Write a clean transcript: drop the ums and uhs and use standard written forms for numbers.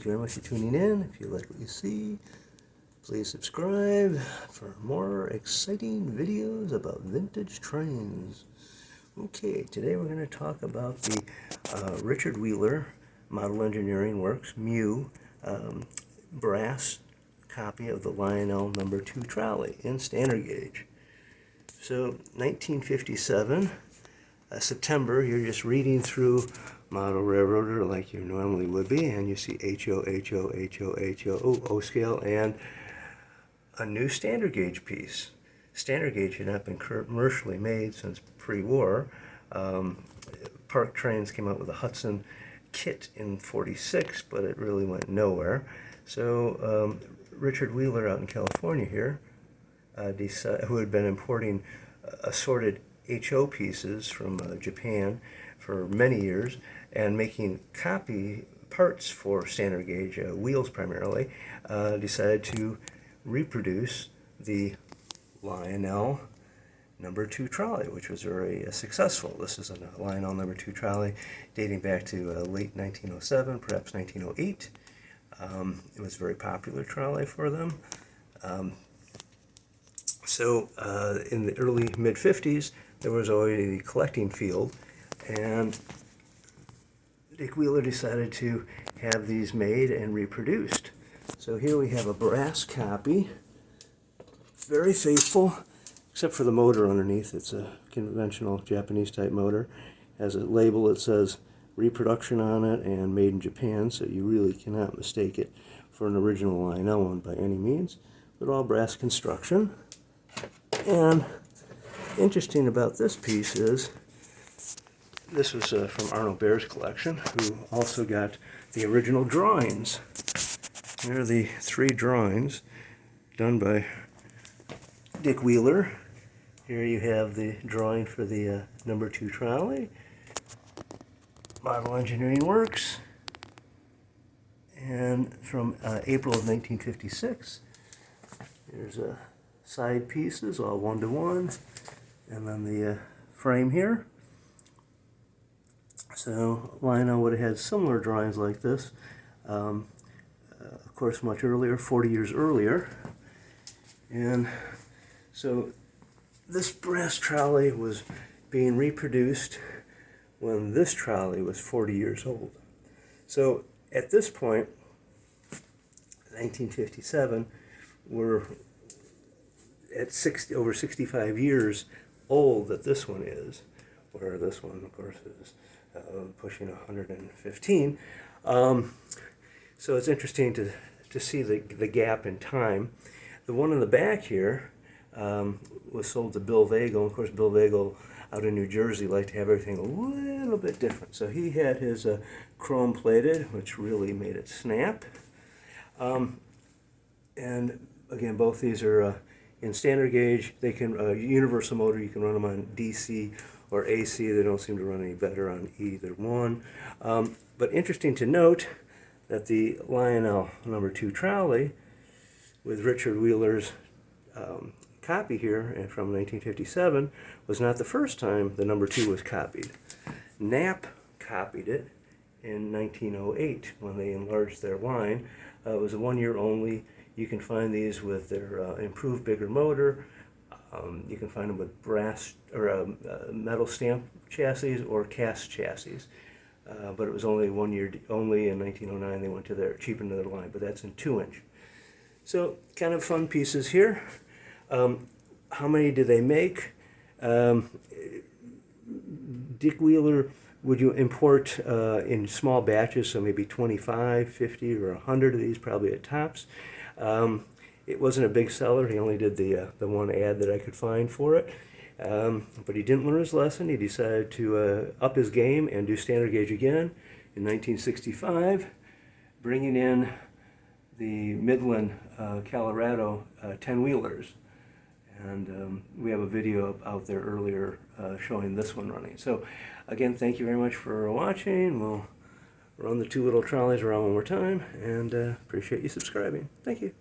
Thank you very much for tuning in. If you like what you see, please subscribe for more exciting videos about vintage trains. Okay, today we're going to talk about the Richard Wheeler Model Engineering Works MEW brass copy of the Lionel No. 2 trolley in standard gauge. So 1957, September, you're just reading through Model Railroader like you normally would be, and you see HO, HO, HO, HO, O scale, and a new standard gauge piece. Standard gauge had not been commercially made since pre-war. Park Trains came out with a Hudson kit in '46, but it really went nowhere. So Richard Wheeler out in California here, who had been importing assorted HO pieces from Japan for many years and making copy parts for standard gauge wheels primarily, decided to reproduce the Lionel No. 2 trolley, which was very successful. This is a Lionel No. 2 trolley dating back to late 1907, perhaps 1908. It was a very popular trolley for them. So in the early mid-50s, there was already a collecting field, and Dick Wheeler decided to have these made and reproduced. So here we have a brass copy, very faithful, except for the motor underneath. It's a conventional Japanese type motor. It has a label that says reproduction on it and made in Japan, so you really cannot mistake it for an original Lionel one by any means, but all brass construction. And interesting about this piece is this was from Arnold Baer's collection, who also got the original drawings. Here are the 3 drawings done by Dick Wheeler. Here you have the drawing for the No. 2 trolley, Model Engineering Works, and from April of 1956. There's side pieces, all 1-to-1, and then the frame here. So Lionel would have had similar drawings like this, of course much earlier, 40 years earlier. And so this brass trolley was being reproduced when this trolley was 40 years old. So at this point, 1957, we're at over 65 years old that this one is, where this one, of course, is pushing 115. So it's interesting to see the gap in time. The one in the back here was sold to Bill Vagel. Of course, Bill Vagel out in New Jersey liked to have everything a little bit different. So he had his chrome plated, which really made it snap. And again, both these are in standard gauge. They can universal motor. You can run them on DC or AC. They don't seem to run any better on either one. But interesting to note that the Lionel No. 2 trolley with Richard Wheeler's copy here from 1957 was not the first time the No. 2 was copied. Knapp copied it in 1908 when they enlarged their line. It was a 1-year only. You can find these with their improved, bigger motor. You can find them with brass or metal stamp chassis or cast chassis. But it was only 1 year only. In 1909 they went to their cheapened their line, but that's in 2-inch. So kind of fun pieces here. How many did they make? Dick Wheeler would you import in small batches, so maybe 25, 50, or 100 of these, probably at tops. It wasn't a big seller. He only did the one ad that I could find for it. But he didn't learn his lesson. He decided to up his game and do standard gauge again in 1965, bringing in the Midland, Colorado 10-wheelers. And we have a video out there earlier showing this one running. So again, thank you very much for watching. We'll run the 2 little trolleys around one more time, and appreciate you subscribing. Thank you.